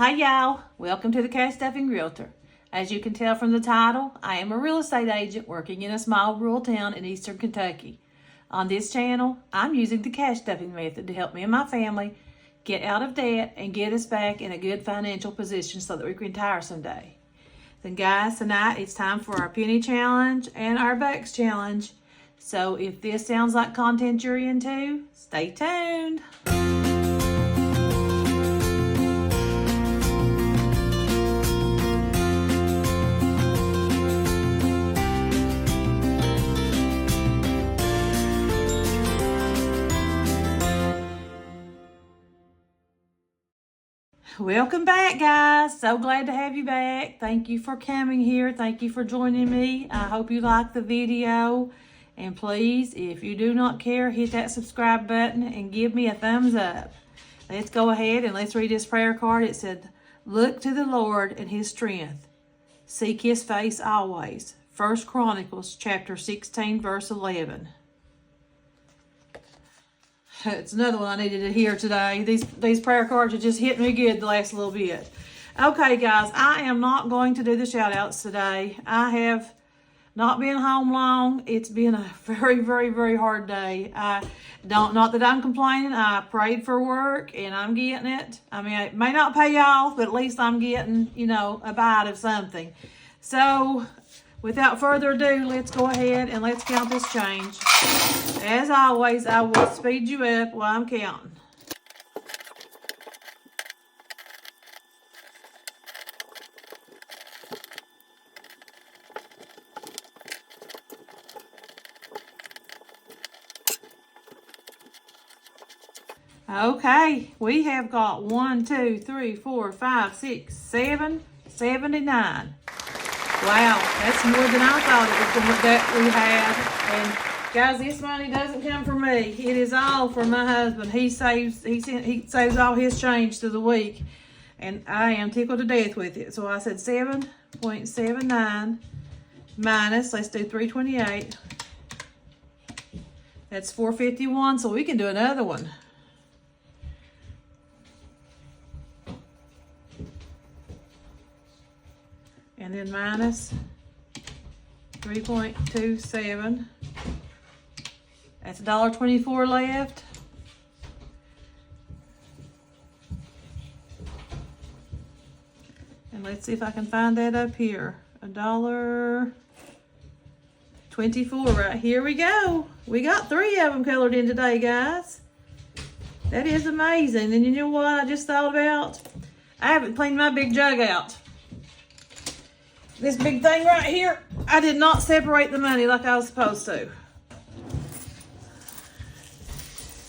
Hi y'all, welcome to the Cash Stuffing Realtor. As you can tell from the title, I am a real estate agent working in a small rural town in eastern Kentucky. On this channel, I'm using the cash stuffing method to help me and my family get out of debt and get us back in a good financial position so that we can retire someday. Then guys, tonight it's time for our penny challenge and our bucks challenge. So if this sounds like content you're into, stay tuned. Welcome back, guys. So glad to have you back. Thank you for coming here. Thank you for joining me. I hope you like the video. And please, if you do not care, hit that subscribe button and give me a thumbs up. Let's go ahead and let's read this prayer card. It said, "Look to the Lord and his strength. Seek his face always." 1 Chronicles chapter 16, verse 11. It's another one I needed to hear today. These prayer cards are just hitting me good the last little bit. Okay, guys, I am not going to do the shout outs today. I have not been home long. It's been a very, very, very hard day. Not that I'm complaining. I prayed for work and I'm getting it. I mean, it may not pay off, but at least I'm getting, a bite of something. So without further ado, let's go ahead and let's count this change. As always, I will speed you up while I'm counting. Okay, we have got 1, 2, 3, 4, 5, 6, 7, 79. Wow, that's more than I thought it was going that we had. And guys, this money doesn't come from me. It is all from my husband. He saves all his change through the week, and I am tickled to death with it. So I said 7.79 minus, let's do 328. That's 451. So we can do another one. And then minus 3.27. That's $1.24 left. And let's see if I can find that up here. $1.24 right here we go. We got 3 of them colored in today, guys. That is amazing. And you know what I just thought about? I haven't cleaned my big jug out. This big thing right here, I did not separate the money like I was supposed to.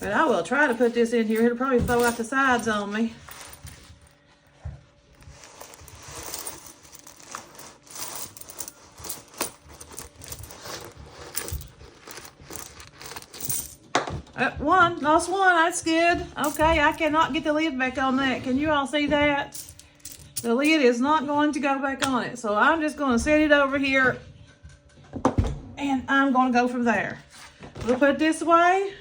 But I will try to put this in here. It'll probably throw out the sides on me. Lost one, that's good. Okay, I cannot get the lid back on that. Can you all see that? The lid is not going to go back on it. So I'm just going to set it over here and I'm going to go from there. We'll put it this way.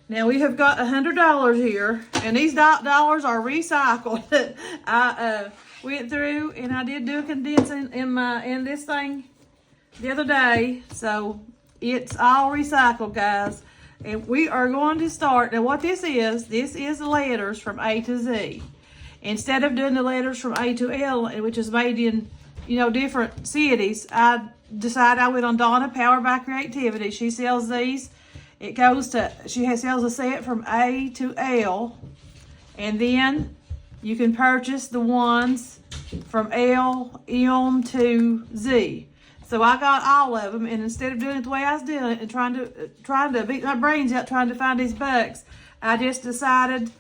Now we have got $100 here, and these dollars are recycled. I went through and I did do a condensing in this thing the other day. So it's all recycled, guys. And we are going to start. Now what this is the letters from A to Z. Instead of doing the letters from A to L, which is made in, different cities, I decided I went on Donna, Powered by Creativity. She sells these. She sells a set from A to L. And then you can purchase the ones from L, M to Z. So I got all of them, and instead of doing it the way I was doing it and trying to beat my brains out trying to find these bucks, I just decided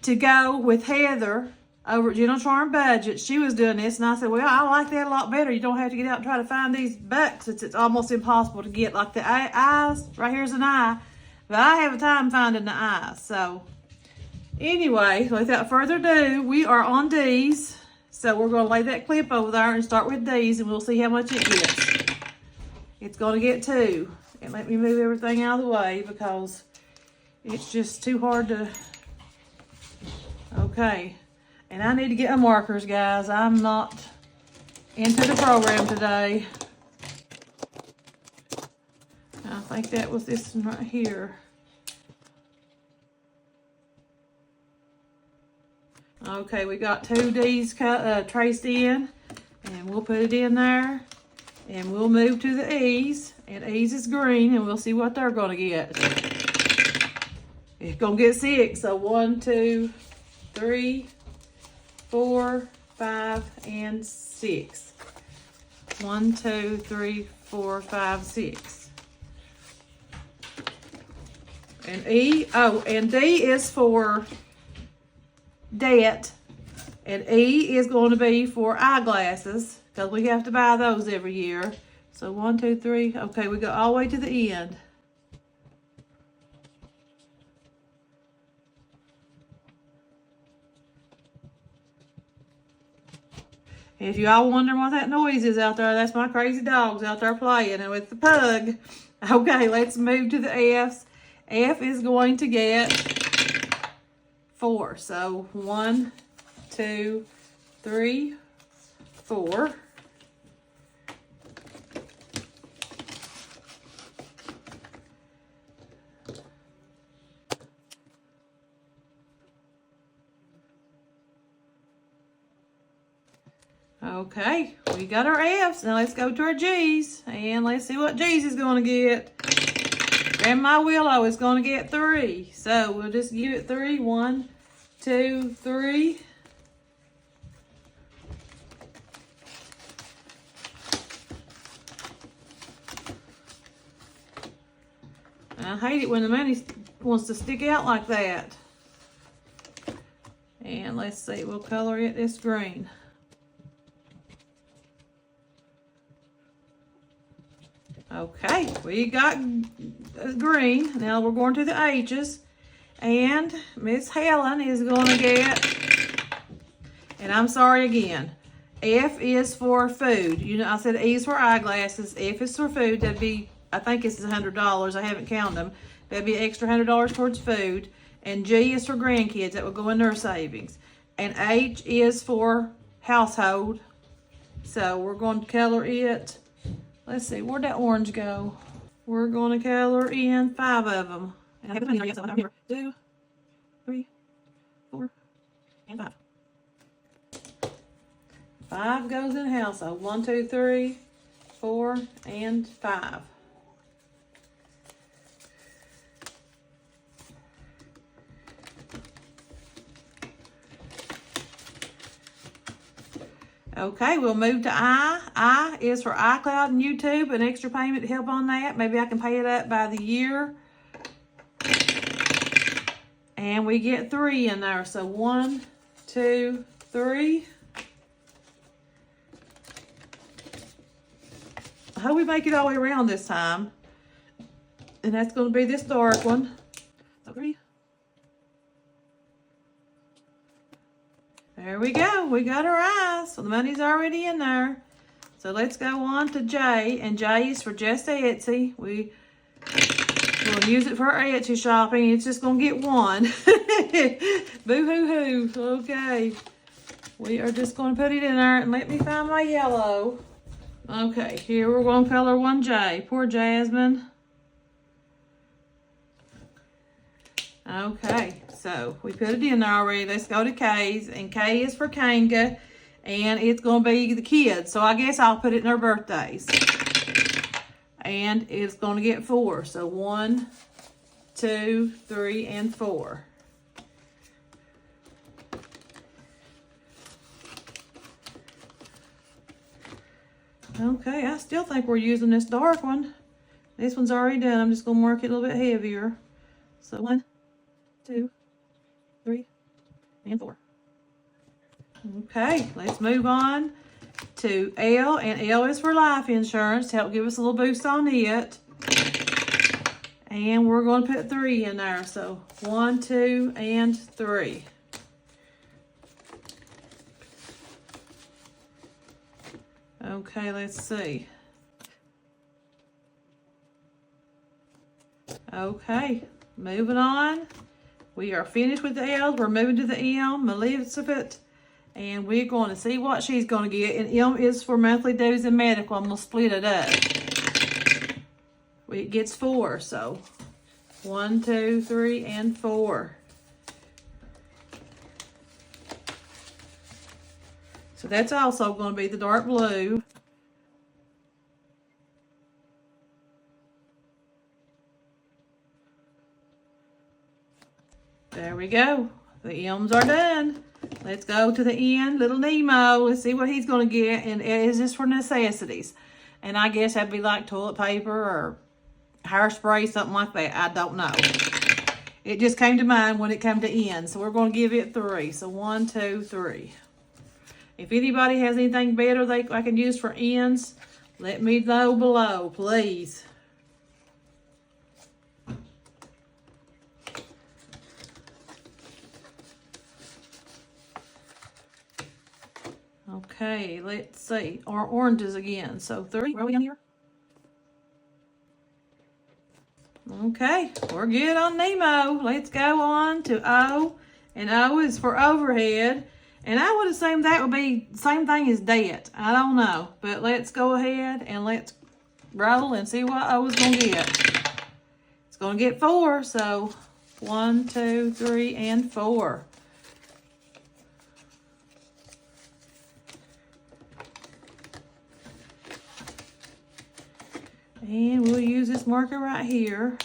to go with Heather over at General Charm Budget. She was doing this, and I said, well, I like that a lot better. You don't have to get out and try to find these bucks. It's almost impossible to get. Like the eyes, right here's an eye, but I have a time finding the eyes. So anyway, without further ado, we are on D's. So we're going to lay that clip over there and start with D's, and we'll see how much it gets. It's going to get 2. And let me move everything out of the way because it's just too hard to... Okay. And I need to get my markers, guys. I'm not into the program today. I think that was this one right here. Okay, we got 2 D's traced in, and we'll put it in there, and we'll move to the E's, and E's is green, and we'll see what they're gonna get. It's gonna get 6, so 1, 2, 3, 4, 5, and 6. 1, 2, 3, 4, 5, 6. And and D is for debt, and E is going to be for eyeglasses, because we have to buy those every year. So 1, 2, 3. Okay, we go all the way to the end. If you all wondering what that noise is out there, that's my crazy dogs out there playing and with the pug. Okay, let's move to the F's. F is going to get 4. So 1, 2, 3, 4. Okay, we got our F's. Now let's go to our G's, and let's see what G's is going to get. Grandma Willow is going to get 3. So we'll just give it 3. 1, 2, 3. I hate it when the money wants to stick out like that. And let's see, we'll color it this green. Okay, we got green. Now we're going to the H's, and Miss Helen is going to get, and I'm sorry again, F is for food. You know, I said E is for eyeglasses. F is for food. That'd be, I think it's $100. I haven't counted them. That'd be extra $100 towards food. And G is for grandkids. That would go in their savings. And H is for household. So we're going to color it. Let's see, where'd that orange go? We're going to color in 5 of them. And I have the money there yet, so I'm here. 2, 3, 4, and 5. 5 goes in household. 1, 2, 3, 4, and 5. Okay, we'll move to I. I is for iCloud and YouTube, an extra payment to help on that. Maybe I can pay it up by the year. And we get 3 in there. So 1, 2, 3. I hope we make it all the way around this time. And that's going to be this dark one. So 3. There we go. We got our eyes. So the money's already in there. So let's go on to J. And J is for just Etsy. We'll use it for our Etsy shopping. It's just going to get 1. Boo-hoo-hoo. Okay. We are just going to put it in there. And let me find my yellow. Okay. Here we're going to color 1J. Poor Jasmine. Okay, so we put it in there already. Let's go to K's, and K is for Kanga, and it's going to be the kids. So I guess I'll put it in their birthdays. And it's going to get 4. So 1, 2, 3, and 4. Okay, I still think we're using this dark one. This one's already done. I'm just going to mark it a little bit heavier. So 1, 2, 3, and 4. Okay, let's move on to L, and L is for life insurance to help give us a little boost on it. And we're going to put 3 in there. So 1, 2, and 3. Okay, let's see. Okay, moving on. We are finished with the L's. We're moving to the M. Elizabeth And we're going to see what she's going to get. And M is for monthly dues and medical. I'm going to split it up. It gets 4, so 1, 2, 3, and 4. So that's also going to be the dark blue. There we go. The M's are done. Let's go to the end. Little Nemo. Let's see what he's going to get. And is this for necessities? And I guess that'd be like toilet paper or hairspray, something like that. I don't know. It just came to mind when it came to end. So we're going to give it 3. So 1, 2, 3. If anybody has anything better I can use for ends, let me know below, please. Okay, let's see. Our oranges again. So 3. Where are we on here? Okay, we're good on Nemo. Let's go on to O. And O is for overhead. And I would assume that would be the same thing as debt. I don't know. But let's go ahead and let's roll and see what O is going to get. It's going to get 4. So 1, 2, 3, and 4. And we'll use this marker right here.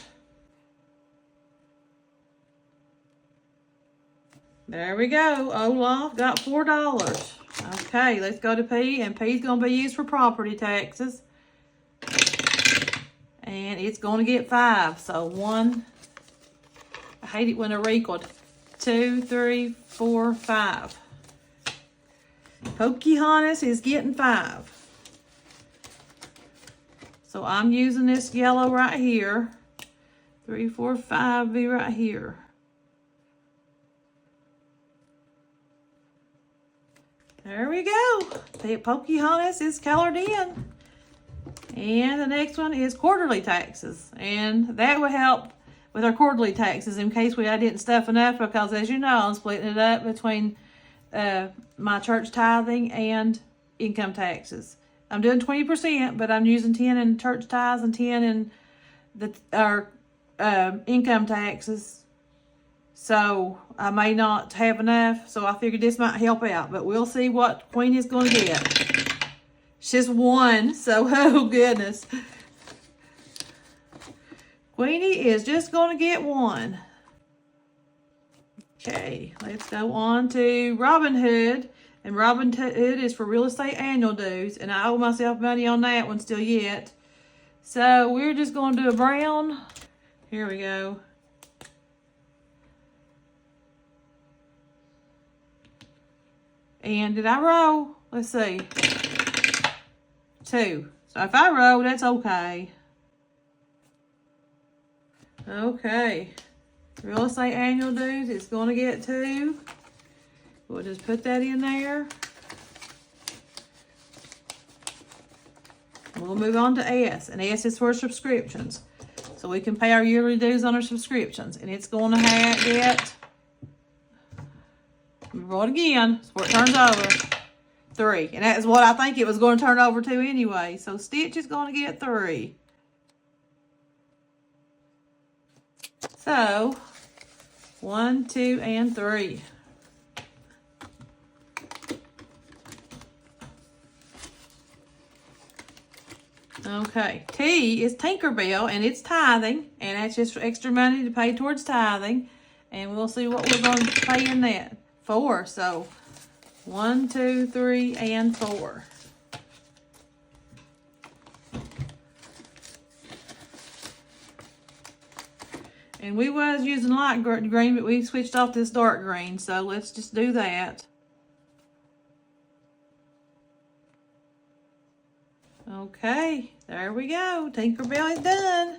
There we go. Olaf got $4. Okay, let's go to P. And P's going to be used for property taxes. And it's going to get 5. So 1. I hate it when they're equal. 2, 3, 4, 5. Pocahontas is getting 5. So I'm using this yellow right here. 3, 4, 5 be right here. There we go. Pocahontas is colored in. And the next one is quarterly taxes. And that will help with our quarterly taxes in case I didn't stuff enough, because as you know, I'm splitting it up between my church tithing and income taxes. I'm doing 20%, but I'm using 10 in church tithes and 10 in our income taxes. So I may not have enough, so I figured this might help out. But we'll see what Queen is going to get. She's 1, so oh goodness. Queenie is just going to get 1. Okay, let's go on to Robin Hood. And Robin Hood is for real estate annual dues. And I owe myself money on that one still yet. So we're just going to do a brown. Here we go. And did I roll? Let's see. 2. So if I roll, that's okay. Okay. Real estate annual dues, it's going to get 2. We'll just put that in there. We'll move on to S. And S is for subscriptions. So we can pay our yearly dues on our subscriptions. And it's going to get... Roll it again, so it turns over. 3. And that is what I think it was going to turn over to anyway. So Stitch is going to get 3. So 1, 2, and 3. Okay, T is Tinkerbell, and it's tithing, and that's just extra money to pay towards tithing. And we'll see what we're going to pay in that. 4, so 1, 2, 3, and 4. And we was using light green, but we switched off this dark green, so let's just do that. Okay, there we go. Tinkerbell is done.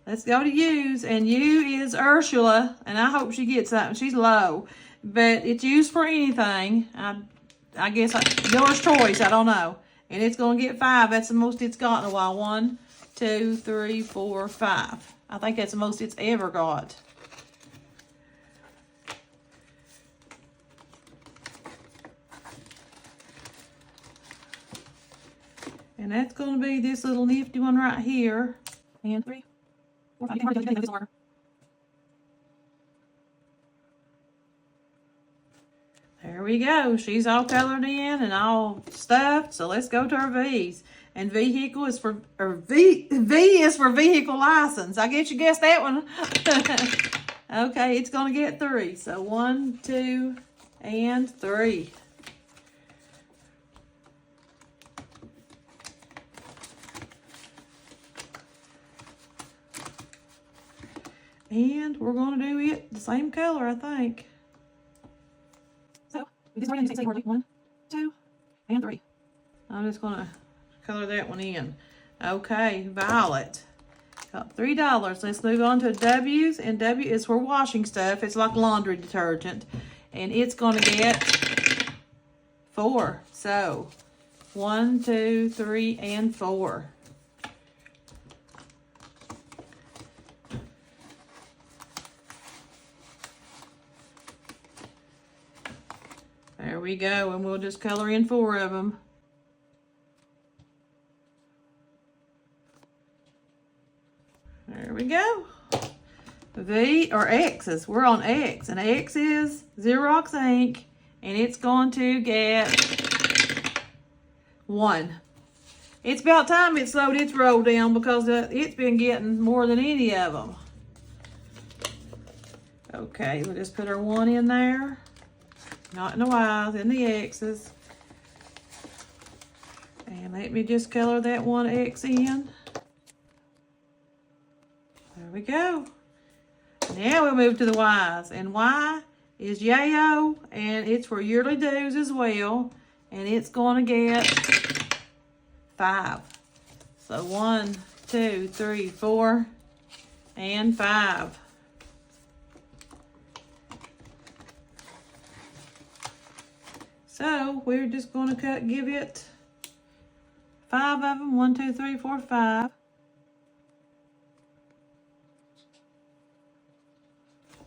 Let's go to U's, and U is Ursula, and I hope she gets something. She's low, but it's used for anything. I guess yours choice, I don't know. And it's going to get 5. That's the most it's got in a while. 1, 2, 3, 4, 5. I think that's the most it's ever got. And that's going to be this little nifty one right here. And 3, 4, 5. You can hardly tell this order. There we go. She's all colored in and all stuffed. So let's go to our V's. And vehicle is for, or V is for vehicle license. I guess you guessed that one. Okay, it's going to get 3. So 1, 2, and 3. And we're going to do it the same color, I think. So, we just already say 1, 2, and 3. I'm just going to color that one in. Okay, violet. Got $3. Let's move on to W's. And W is for washing stuff. It's like laundry detergent. And it's going to get 4. So, 1, 2, 3, and 4. There we go, and we'll just color in 4 of them. There we go. V or X's. We're on X, and X is Xerox ink, and it's going to get 1. It's about time it slowed its roll down because it's been getting more than any of them. Okay, we'll just put our 1 in there. Not in the Y's, in the X's. And let me just color that 1 X in. There we go. Now we'll move to the Y's. And Y is yayo, and it's for yearly dues as well. And it's going to get 5. So 1, 2, 3, 4, and 5. So we're just going to give it 5 of them. 1, 2, 3, 4, 5.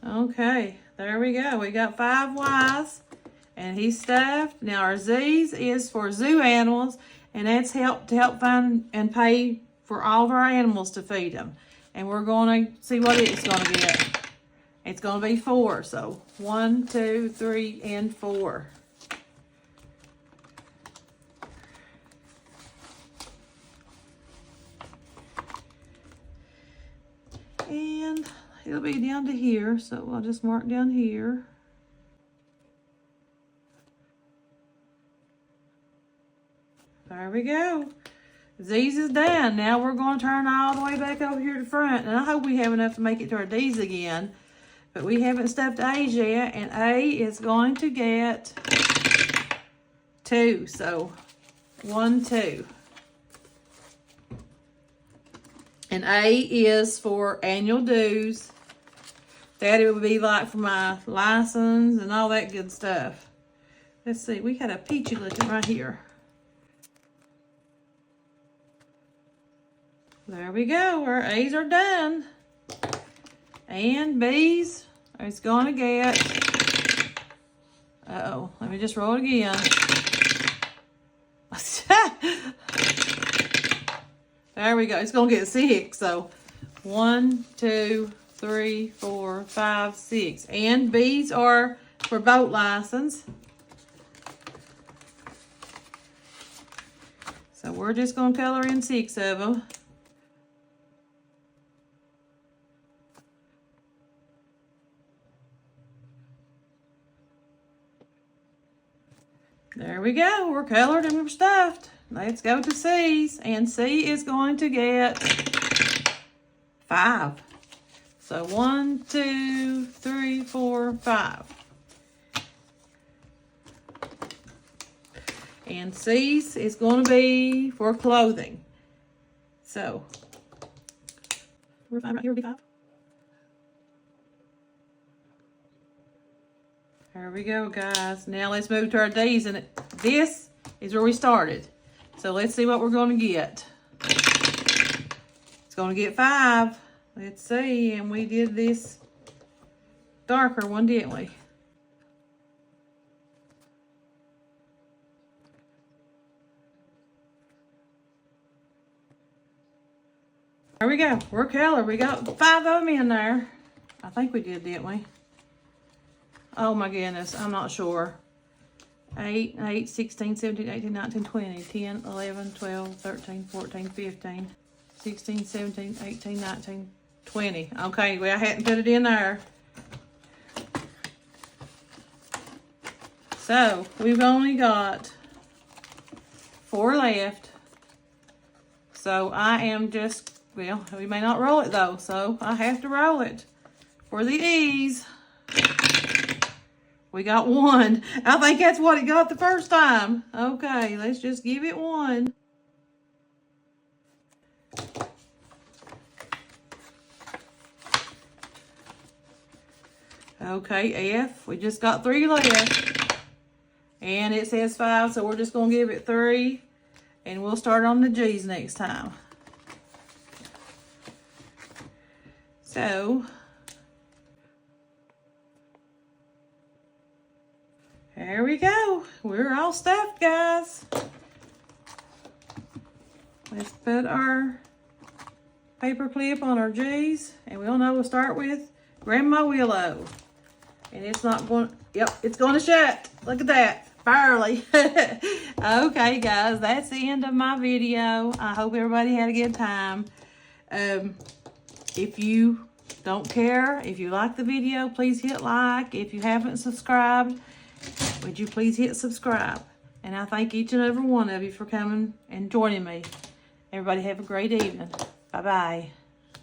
Okay, there we go. We got 5 Y's, and he's stuffed. Now our Z's is for zoo animals, and that's to help find and pay for all of our animals to feed them. And we're going to see what it's going to get. It's going to be 4. So 1, 2, 3, and 4. And it'll be down to here, so I'll just mark down here. There we go. Z's is done. Now we're going to turn all the way back over here to the front. And I hope we have enough to make it to our D's again. But we haven't stuffed A's yet. And A is going to get 2. So 1, 2. And A is for annual dues. That it would be like for my license and all that good stuff. Let's see, we got a peachy looking right here. There we go, our A's are done. And B's is going to get, uh-oh, let me just roll it again. There we go. It's going to get 6. So 1, 2, 3, 4, 5, 6. And B's are for boat license. So we're just going to color in 6 of them. There we go. We're colored and we're stuffed. Let's go to C's. And C is going to get 5. So 1, 2, 3, 4, 5. And C's is going to be for clothing. So, we're 5 right here, will be 5. There we go, guys. Now let's move to our D's. And this is where we started. So let's see what we're going to get. It's going to get 5. Let's see. And we did this darker one, didn't we? There we go. We're colored. We got 5 of them in there. I think we did, didn't we? Oh my goodness, I'm not sure. 8, 16, 17, 18, 19, 20, 10, 11, 12, 13, 14, 15, 16, 17, 18, 19, 20. Okay, well, I hadn't put it in there. So, we've only got 4 left. So, I am just, well, we may not roll it though, so I have to roll it for the ease. We got 1. I think that's what it got the first time. Okay, let's just give it 1. Okay, F. We just got 3 left. And it says 5, so we're just going to give it 3. And we'll start on the G's next time. So, there we go. We're all stuffed, guys. Let's put our paper clip on our G's. And we all know we'll start with Grandma Willow. And it's not going, yep, it's going to shut. Look at that, barely. Okay, guys, that's the end of my video. I hope everybody had a good time. If you don't care, if you like the video, please hit like. If you haven't subscribed, would you please hit subscribe? And I thank each and every one of you for coming and joining me. Everybody have a great evening. Bye-bye.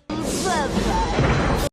Bye-bye.